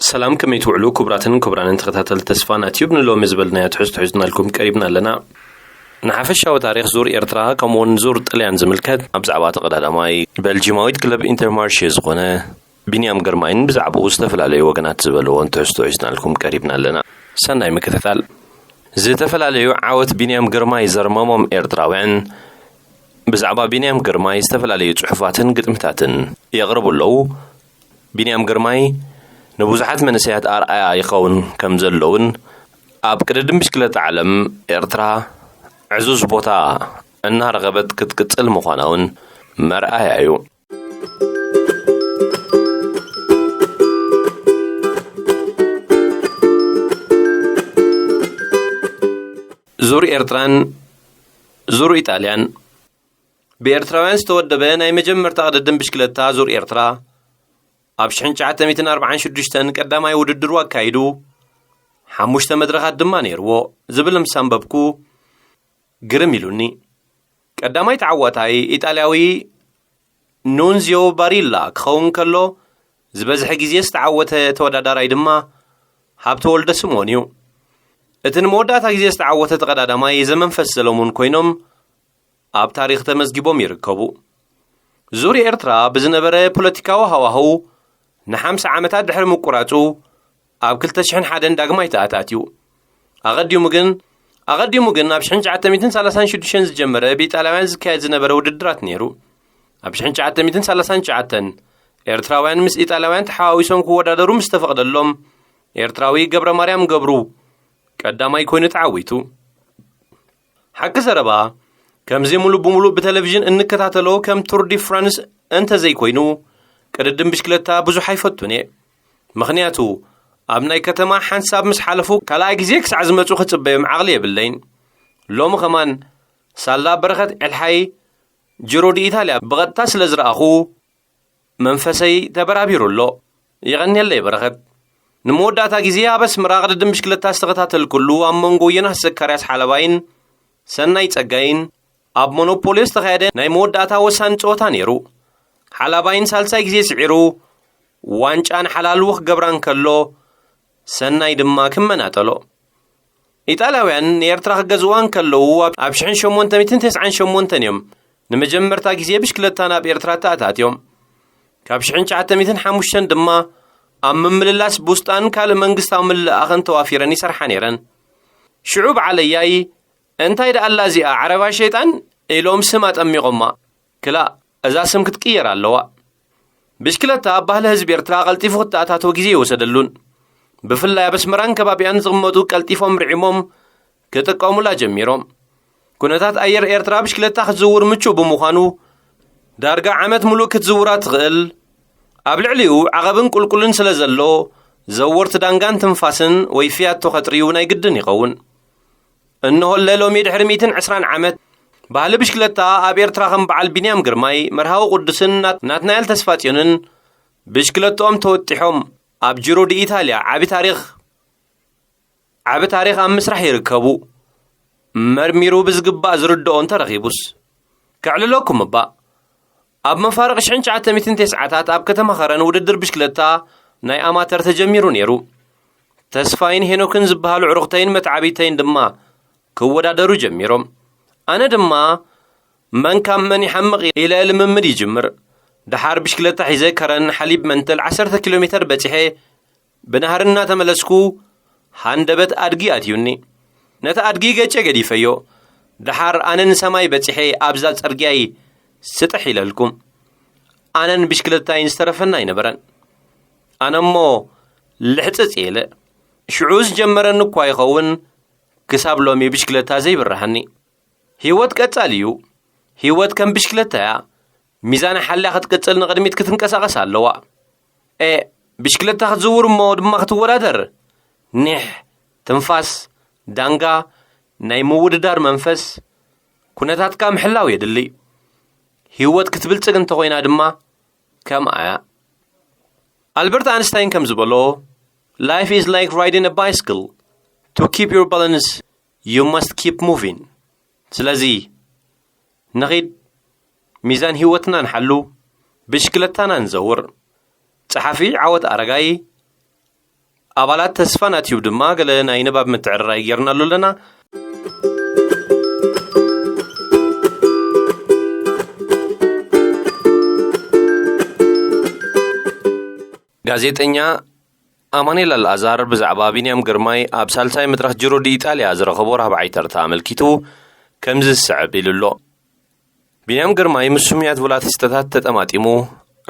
سلام كم يتوعلو كبران تختاتل تسفان تيوب نلو مزبلنا تحزنا لكم قريبنا لنا نحفشاو تاريخ زور إرترا كمون زور طليان زملكت أبزعبات قداماي بلجيماويت كلب انترمارشي زغونه بنيام قرماين بزعبو استفلالي وقنات زبلو تحزنا لكم قريبنا لنا سناي مكتثال زتفلالي عاوت بنيام قرماي زرمامم إرتراوين بزعبا بنيام قرماي استفلالي صحفاتن قدمتاتن يغربوا له بنيام قرماي نبوزحات من سيات آرآي يخون كم زلون أب كردم بشكلة عالم إرترا عزوز بوتا أنها رغبت كتكتل مخانون مرآي أيو زور إرتران زور إيطاليان بإرتراوان ستودبين أي مجمّر تقدم بشكلة زور إرترا أبشحن شعات 246 قداماي وددروا كايدو حموشت مدرخات دما نيرو زبلم سامببكو قرميلوني قداماي تعواتاي إيطالياوي نونزيو باريلا كخون كلو زبزح غيزي استعوته توداداراي دما هابتو ولد سمونيو اتن موداتا غيزي استعوته تقداماي زمن فسلومون كوينوم أب تاريخ تمزجبوم يركبو زوري إرترا بزنبره بوليتيكاو هواهو نحمس عامتات دحر مقراطو أب كلتا شحن حدن داغماي تاتاتيو أغديو مغن أب شحن جعت 236 زجمره بإيطاليان زكايد زنبره وددرات نيرو أب شحن جعت 239 إرتراوان مس إيطاليان تحاويسون كودادرو مستفقدلهم إرتراوي قبر مريم قبرو قداماي كوين تعويتو حق زربا كم زي ملو بتلفزيون انكتاتلو كم تور دي فرانس انت زي كوينو قددم بشكلتا بزو حيفتوني مخنياتو ابناي كتما حنساب مس حلفو كلا غزيك سعزمصو خصبيم عقلي بلين لوم كمان سالا برخت الحي جرو دي ايطاليا بغتا سلازراخو منفسي تبرابيرولو يغني لي برخت نموداتا غزيا بس مراقد دم بشكلتا استغتاتل كلو امنغو ينحسكرياس حلباين سناي صغاين أب مونوبوليس تخيده ناي موداتا وسان صوتا نيرو حلباين سالساي غزي سعيرو وانچان حلال وخ غبران كلو سناي دما كمناتلو إيطالياوያን ኤርትራ ገዝዋን ከለው ኣብ 1898 يوم ንመጀመርታ ግዜ ብሽክለታና በኤርትራ ተኣታትዮም ካብ 1905 ድማ ኣብ ምምልላስ ቡስጣን ካለ መንግስታዊ ምልኣኸን ተዋፊረን ይሰርሓ ነይረን ሽዑብ ዓለያይ انتايد اللازي عربا شيطان إلوم سمات أميقوما كلا أزا سم كتكير اللوا بشكلتا بحل هزب إرترا قلتيفو تاتاتو جزي وسدلون بفلا يبس مران كبابيان زغمتو قلتيفو مرعموم كتقومو لا جميروم كونتات أير إرترا بشكلتا خزور مچو بمخانو دارقا عمت ملو كتزورات غل أبلعليو عقبن كل سلزلو زورت دانقان تنفاسن ويفيات تخطريونا يقدن يقون إنه الليلو ميد حرميتن 20 عامت بحال بشكلتا أبير تراخم بعل بنيام قرماي مرهاو قدسن ناتنايل تسفاتيونن بشكلتهم توتحهم أب جيرو دي إيطاليا عبي تاريخ أم مسرح يركبو مرميرو بزقبا زردون ترغيبوس كعللوكم با أب مفارق شحن شعات 209 أب كتما خرن وددر بشكلتا ناي أماتر تجميرو نيرو تسفاين هنوكن زبهالو عرقتين متعبيتين دما كودادرو جميروم أنا دما من كان من يحمق إلى الممد يجمر دحار بشكلتا حيزي كرن حليب منتل 10 كيلومتر بتحي بنهرنا تملسكو هاندبت أدقي أتيوني نتا أدقي جيتش قدي فيو دحار أنا نسماي بتحي أبزات أرقاي ستحي لكم أنا بشكلتا ينسترفنا ينبرن أنا مو لحتت إيلة شعوز جمرن كواي خون كساب لومي بشكلتا زي برهني هيوت قتاليو هيوت كم بشكلتا ميزان حلا خد قتل نقدميت كتنقساقس اللوا بشكلتا خزور مود ما ختورادر نح تنفاس دانغا ناي موددار منفس كونتات كام حلاو يدلي هيوت كتبلصق انت خوينا دما كم آيا ألبرت أينشتاين كم زبلو Life is like riding a bicycle. To keep your balance, you must keep moving. سلازي نغيد ميزان هيوتنا نحلو بشكلتنا نزور صحفي عوض أرقاي ኣባላት ተስፋና ቲዩብ ድማ ገለ ናይ ንባብ ምትዕርራይ ጌርናሉ ኣለና ጋዜጠኛ ኣማኑኤል አልአዛር ብዛዕባ ቢንያም ግርማይ ኣብ ሳልሳይ መድረኽ ጂሮ ዲ ኢጣልያ ዝረኸቦ ራብዓይ ተርታ ኣመልኪቱ ከምዚ ዝስዕብ ኢሉሎ ቢንያም ግርማይ ምስ ሱሙያት ቮላቲስታታት ተጠማጢሙ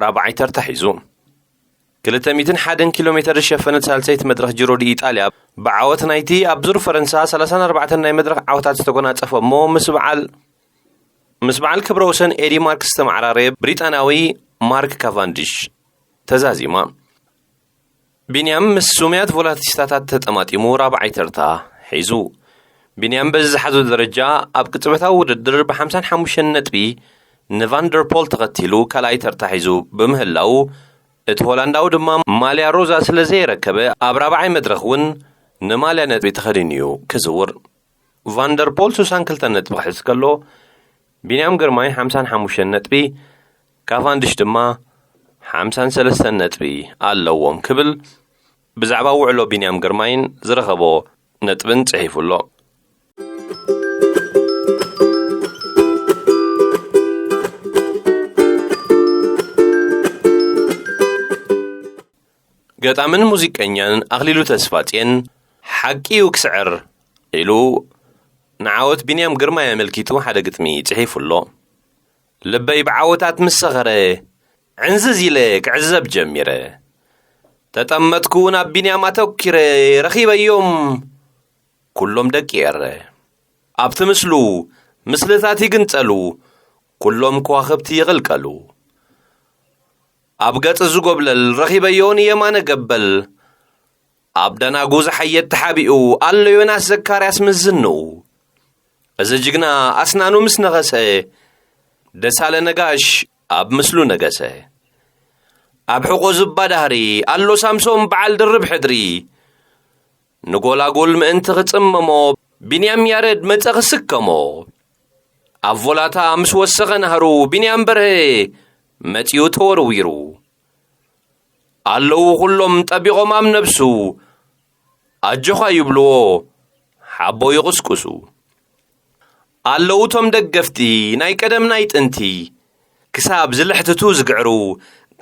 ራብዓይ ተርታ ሒዙ 201 ኪሎ ሜትር ዝሸፈነት ሳልሳይት መድረኽ ጂሮ ዲ ኢጣልያ ብዓወት ናይቲ ኣብ ዙር ፈረንሳ 34 ናይ መድረኽ ዓወታት ዝተጎናጸፈ እሞ ምስ በዓል ክብረ ወሰን ኤዲ ማርክስ ዝተመዓራረየ ብሪጣናዊ ማርክ ካቫንዲሽ ተዛዚማ ቢንያም ምስ ሱሙያት ቮላቲስታታት ተጠማጢሙ ራብዓይ ተርታ ሒዙ ቢንያም በዚ ዝሓዞ ደረጃ ኣብ ቅጽበታዊ ውድድር ብ55 ነጥቢ ንቫንደርፖል ተኸቲሉ ካልኣይ ተርታ ሒዙ ብምህላው እቲ ሆላንዳዊ ድማ ማልያ ሮዛ ስለ ዘይረከበ ኣብ ራብዓይ መድረኽ እውን ንማልያ ነጥቢ ተኸዲኑ እዩ ክዝውር ቫንደርፖል 62 ነጥቢ ክሕዝ ከሎ ቢንያም ግርማይ 55 ነጥቢ ካቫንዲሽ ድማ 53 ነጥቢ ኣለዎም ክብል ብዛዕባ ውዕሎ ቢንያም ግርማይን ዝረኸቦ ነጥብን ጽሒፉሎ ገጣምን ሙዚቀኛን ኣኽሊሉ ተስፋጽየን ሓቂኡ ክስዕር ኢሉ ንዓወት ቢንያም ግርማይ ኣመልኪቱ ሓደ ግጥሚ ጽሒፉሎ ልበይ ብዓወታት ምስ ሰኸረ ዕንዝዝ ኢለ ክዕዘብ ጀሚረ ተጠመጥኩ ናብ ቢንያም ኣተኪረ ረኺበዮም ኩሎም ደቂ የረ ኣብቲ ምስሉ ምስልታት ይግንጸሉ ኩሎም ከዋኽብቲ ይቕልቀሉ ኣብ ገጽ ዝጐብለል ረኺበዮን የማነ ገበል ኣብ ደናጉ ዝሓየት ተሓቢኡ ኣሎ ዮናስ ዘካርያስ ምዝንኡ እዚ ጅግና ኣስናኑ ምስ ነኸሰ ደሳለ ነጋሽ ኣብ ምስሉ ነገሰ ኣብ ሕቖ ዝባዳህሪ ኣሎ ሳምሶም በዓል ድርብ ሕድሪ ንጎላጎል ምእንቲ ክጽመሞ ቢንያም ያረድ መጸ ክስከሞ ኣብ ቮላታ ምስ ወሰኸ ናህሩ ቢንያም በርሀ መጺኡ ተወርዊሩ ኣለዉ ኹሎም ጠቢቖም ኣብ ነብሱ ኣጆኻ ይብልዎ ሓቦ ይቕስቅሱ ኣለዉ ቶም ደገፍቲ ናይ ቀደም ናይ ጥንቲ ክሳብ ዝልሕትቱ ዝግዕሩ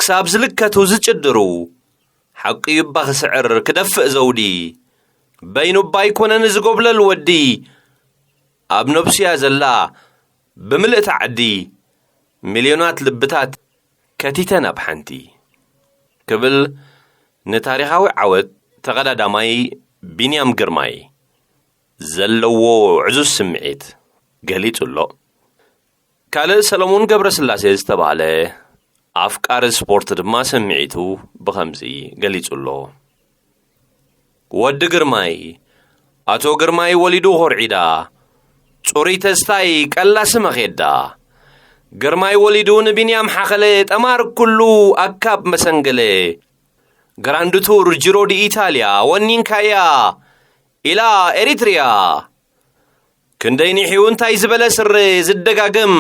ክሳብ ዝልከቱ ዝጭድሩ ሓቂ ይባ ክስዕር ክደፍእ ዘውዲ በይኑ ባይኮነን ዝጐብለል ወዲ ኣብ ነብስያ ዘላ ብምልእቲ ዓዲ ሚልዮናት ልብታት ከቲተን ኣብ ሓንቲ ክብል ንታሪኻዊ ዓወት ተቐዳዳማይ ቢንያም ግርማይ ዘለዎ ዕዙዝ ስምዒት ገሊጹሎ ካልእ ሰሎሞን ገብረስላሴ ዝተባሃለ ኣፍቃሪ ስፖርት ድማ ስምዒቱ ብኸምዚ ገሊጹሎ ወዲ ግርማይ ኣቶ ግርማይ ወሊዱ ሆርዒዳ ጹሪ ተስታይ ቀላስ መኼዳ ግርማይ ወሊዱ ንቢንያም ሓኸለ ጠማር ኩሉ ኣካብ መሰንገለ ግራንድ ቱር ጂሮ ዲ ኢጣልያ ወኒንካያ ኢላ ኤሪትሪያ ክንደይ ኒሒው እንታይ ዝበለ ስረ ዝደጋገም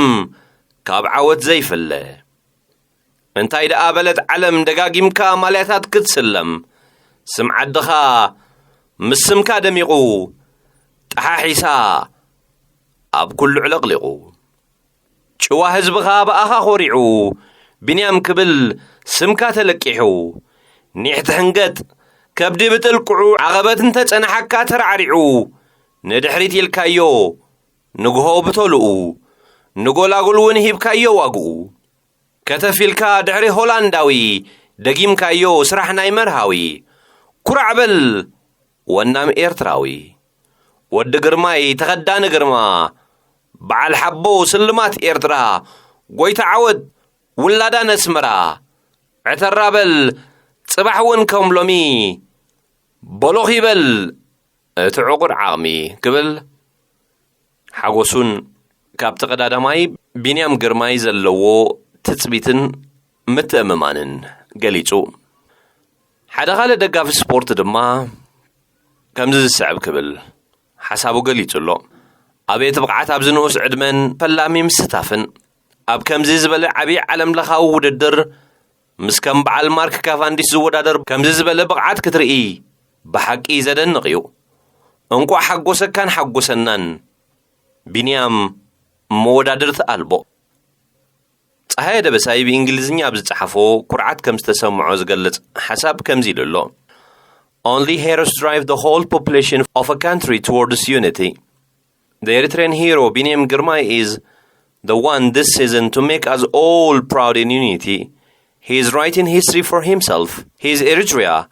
ካብ ዓወት ዘይፈለ እንታይ ደኣ በለት ዓለም ደጋጊምካ ማልያታት ክትስለም ስምዓድኻ ምስምካ ደሚቑ ጠሓሒሳ ኣብ ኩሉ ዕለቕሊቑ ጭዋ ህዝብኻ በኣኻ ኾሪዑ ቢንያም ክብል ስምካ ተለቂሑ ኒሕቲ ሕንገጥ ከብዲ ብጥልቅዑ ዓቐበት እንተጸናሓካ ተራዕሪዑ ንድሕሪት ኢልካዮ ንግሆ ብተልኡ ንጎላጉልውን ሂብካዮ ዋግኡ ከተፊልካ ድሕሪ ሆላንዳዊ ደጊምካዮ ስራሕ ናይ መርሃዊ ኩራዕ በል ወናም ኤርትራዊ ወዲ ግርማይ ተኸዳኒ ግርማ በዓል ሓቦ ስልማት ኤርትራ ጐይታ ዓወት ውላዳ ነስመራ ዕተራበል ጽባሕውን ከም ሎሚ በሎኽ ይበል እቲ ዕቑር ዓቕሚ ክብል ሓጐሱን ካብ ተቐዳዳማይ ቢንያም ግርማይ ዘለዎ ትጽቢትን ምትእምማንን ገሊጹ ሓደ ካልእ ደጋፊ ስፖርት ድማ ከምዚ ዝስዕብ ክብል ሓሳቡ ገሊጹሎ ኣቤት ብቕዓት ኣብ ዝንኡስ ዕድመን ፈላሚ ምስታፍን ኣብ ከምዚ ዝበለ ዓብዪ ዓለም ለኻዊ ውድድር ምስ ከም በዓል ማርክ ካቫንዲሽ ዝወዳደር ከምዚ ዝበለ ብቕዓት ክትርኢ بحقي زدنقيو انقو حقوسكان حقوسنان ቢንያም መወዳደርት አልቦ ፀሐይ ደበሳይ በእንግሊዝኛ ብዝጻሐፎ ኩርዓት ከም ዝተሰምዖ ዝገልጽ ሐሳብ ከምዚ ይልሎ Only heroes drive the whole population of a country towards unity. The Eritrean hero Binyam Girmay is the one this season to make us all proud in unity. He is writing history for himself, his Eritrea,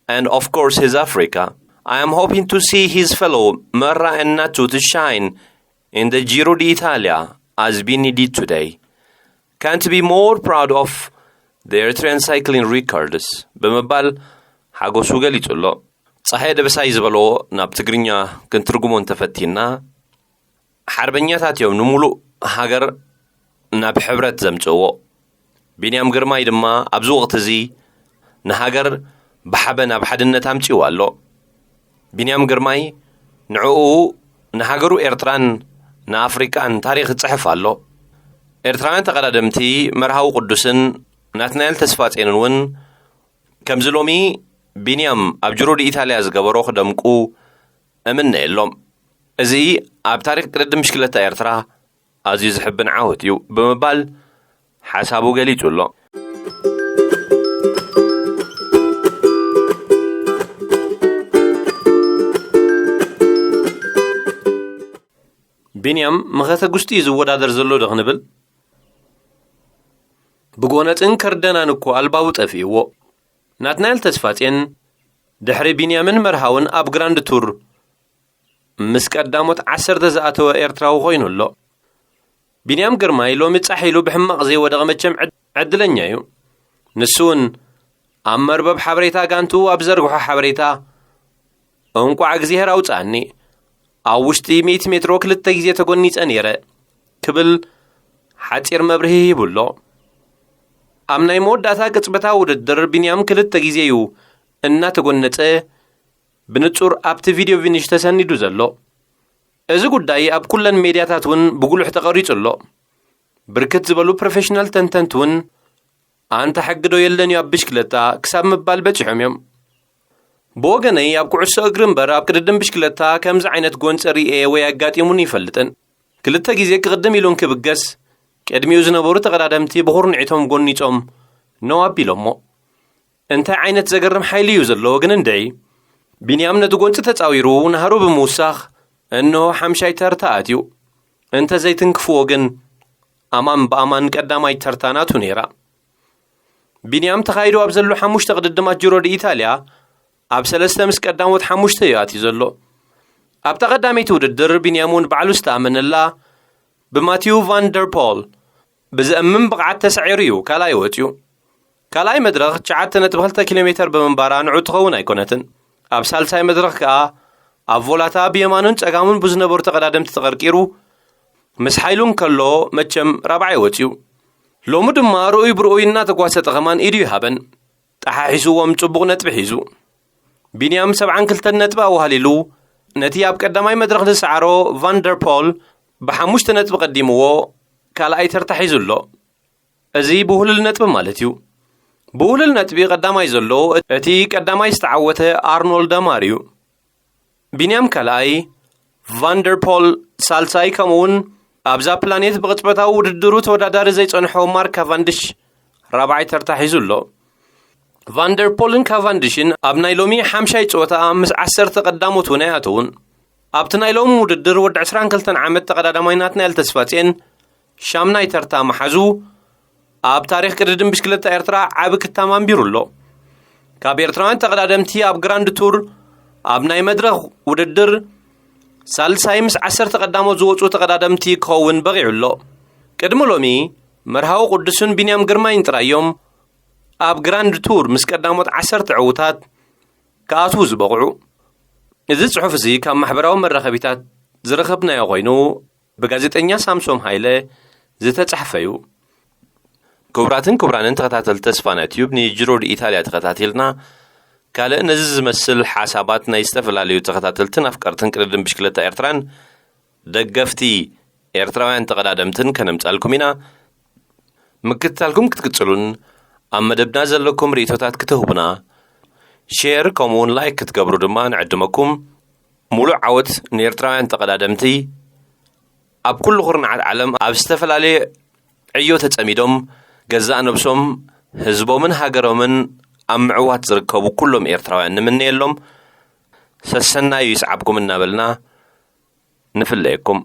and of course his Africa. I am hoping to see his fellow Merra and Natu to shine in the Giro d'Italia as Bini did today. Can't be more proud of the Eritrean cycling records. በመባል ሓጎሱ ገሊጹሎ ፀሐይ ደበሳይ ዝበሎ ናብ ትግርኛ ክንትርጉሞን ተፈቲና ሓርበኛታት እዮም ንሙሉእ ሃገር ናብ ሕብረት ዘምጽዎ ቢንያም ግርማይ ድማ ኣብዚ ወቕቲ እዚ ንሃገር ብሓበ ናብ ሓድነት ኣምጪው ኣሎ ቢንያም ግርማይ ንዕኡ ንሃገሩ ኤርትራን ንኣፍሪካን ታሪኽ ጽሕፍ ኣሎ ኤርትራውያን ተቐዳደምቲ መርሃዊ ቅዱስን ናትናኤል ተስፋጽንን እውን ከምዚ ሎሚ ቢንያም ኣብ ጅሮ d'Italia ዝገበሮ ክደምቁ እምነ የሎም እዚ ኣብ ታሪኽ ቅድድም ብሽክለታ ኤርትራ ኣዝዩ ዝሕብን ዓወት እዩ ብምባል ሓሳቡ ገሊጹሎ ቢንያም መኸተ ጉስቲ ዝወዳደር ዘሎ ዶ ክንብል ብጎነፅን ከርደናን እኮ ኣልባቡ ጠፊእዎ ናትናኤል ተስፋጽን ድሕሪ ቢንያምን መርሃውን ኣብ ግራንድ ቱር ምስ ቀዳሞት 10 ዝኣተወ ኤርትራዊ ኮይኑሎ ቢንያም ግርማይ ሎሚ ጻሒሉ ብሕማቕ ዘይወደቐ መቸም ዕድለኛ እዩ ንሱን ኣብ መርበብ ሓበሬታ ጋንቱ ኣብ ዘርግሖ ሓበሬታ እንቋዕ እግዚኣብሔር ኣውጻኒ ኣብ ውሽጢ 100 ሜትሮ 2 ግዜ ተጎኒጸ ነይረ ክብል ሓጺር መብርሂ ይብሎ ኣብ ናይ መወዳእታ ቅጽበታ ውድድር ቢንያም 2 ግዜ እዩ እናተጎነጸ ብንጹር ኣብቲ ቪድዮ ፊኒሽ ተሰኒዱ ዘሎ እዚ ጉዳይ ኣብ ኩለን ሜድያታት እውን ብጉሉሕ ተቐሪጹሎ ብርክት ዝበሉ ፕሮፌሽናል ተንተንቲ እውን ኣንተ ሕግዶ የለን እዩ ኣብ ብሽክለታ ክሳብ ምባል በፂሖም እዮም ብወገነይ ኣብ ኩዕሶ እግሪ እምበር ኣብ ቅድድም ብሽክለታ ከምዚ ዓይነት ጎንፂ ርኤ ወይ ኣጋጢሙን ይፈልጥን 2 ግዜ ክቅድም ኢሉን ክብገስ ቀድሚኡ ዝነበሩ ተቐዳደምቲ ብኹርንዒቶም ጎኒጾም ነው ኣቢሎሞ እንታይ ዓይነት ዘገርም ሓይሊ እዩ ዘለዎ ግን እንደይ ቢንያም ነቲ ጎንፂ ተጻዊሩ ንሃሩ ብምውሳኽ እነሆ ሓምሻይ ተርታ ኣትዩ እንተ ዘይትንክፍዎ ግን ኣማን ብኣማን ቀዳማይ ተርታ ናቱ ነይራ ቢንያም ተኻይዱ ኣብ ዘሎ 5 ቅድድማት ጅሮ d'Italia ኣብ 3 ምስ ቀዳሞት 5 እዩ ኣትዩ ዘሎ ኣብ ተቐዳሚት ውድድር ቢንያሙን ባዕሉ ዝተኣመነላ ብማቲው ቫን ደር ፖል ብዘእምን ብቕዓት ተሰዒሩ እዩ ካልኣይ ወፂኡ ካልኣይ መድረኽ 9.2 ኪሎሜትር ብምንባራ ንዑ ትኸውን ኣይኮነትን ኣብ ሳልሳይ መድረኽ ከዓ ኣብ ቮላታ ብየማኑን ጸጋሙን ብዝነበሩ ተቐዳደምቲ ተቐርቂሩ ምስ ሓይሉን ከሎ መቸም ራብዓይ ወፂኡ ሎሚ ድማ ርኡይ ብርኡይ እናተጓሰጠ ኸማን ኢዱ ይሃበን ጠሓሒሱዎም ጽቡቕ ነጥቢ ሒዙ ቢንያም 72 ነጥቢ ኣዋህሊሉ ነቲ ኣብ ቀዳማይ መድረኽ ዝሰዓሮ ቫን ደር ፖል ብ5 ነጥቢ ቀዲምዎ ካልኣይ ተርታ ሒዙሎ እዚ ብሁልል ነጥቢ ማለት እዩ ብሁልል ነጥቢ ቀዳማይ ዘሎ እቲ ቀዳማይ ዝተዓወተ ኣርኖልድ ዳማር እዩ ቢንያም ካልኣይ ቫን ደር ፖል ሳልሳይ ከምኡውን ኣብዛ ፕላኔት ብቕጽበታዊ ውድድሩ ተወዳዳሪ ዘይጸንሖ ማርክ ካቫንዲሽ ራብዓይ ተርታ ሒዙሎ ቫን ደር ፖልን ካቫንዲሽን ኣብ ናይ ሎሚ ሓምሻይ ጸወታ ምስ 10 ቀዳሞት እውን ኣተውን ኣብቲ ናይ ሎሚ ውድድር ወዲ 22 ዓመት ተቐዳዳማይ ናትናኤል ተስፋጽን ሻምናይ ተርታ መሓዙ ኣብ ታሪኽ ቅድድም ብሽክለታ ኤርትራ ዓቢ ክታም ኣንቢሩሎ ካብ ኤርትራውያን ተቐዳደምቲ ኣብ ግራንድ ቱር ኣብ ናይ መድረኽ ውድድር ሳልሳይ ምስ 10 ቀዳሞት ዝወፁ ተቐዳደምቲ ክኸውን በቂዑሎ ቅድሚ ሎሚ መርሃዊ ቅዱስን ቢንያም ግርማይን ጥራዮም ኣብ ግራንድ ቱር ምስ ቀዳሞት 10 ዕውታት ከኣትዉ ዝበቕዑ እዚ ጽሑፍ እዚ ካብ ማሕበራዊ መራኸቢታት ዝረኸብናዮ ኮይኑ ብጋዜጠኛ ሳምሶም ሃይለ ዝተጻሕፈ እዩ ክቡራትን ክቡራንን ተኸታተልቲ ተስፋና ዩቲዩብ ንጅሮ d'Italia ተኸታተልና ካልእ ነዚ ዝመስል ሓሳባት ናይ ዝተፈላለዩ ተኸታተልትን ኣፍቀርትን ቅድድም ብሽክለታ ኤርትራን ደገፍቲ ኤርትራውያን ተቐዳደምትን ከነምጻልኩም ኢና ምክትታልኩም ክትቅጽሉን ኣብ መደብና ዘለኩም ርእቶታት ክትህቡና شير كمون لايك كتقبروا دمان عدمكم مولو عود نيرتراوان تقدادمتي أب كل غرن على العالم أب استفل عليه عيو تتأميدهم جزاء نبسهم هزبو من هاجروا من أمعوات زركبوا كلهم إيرتراوان نمني لهم سسنا يسعبكم النابلنا نفليكم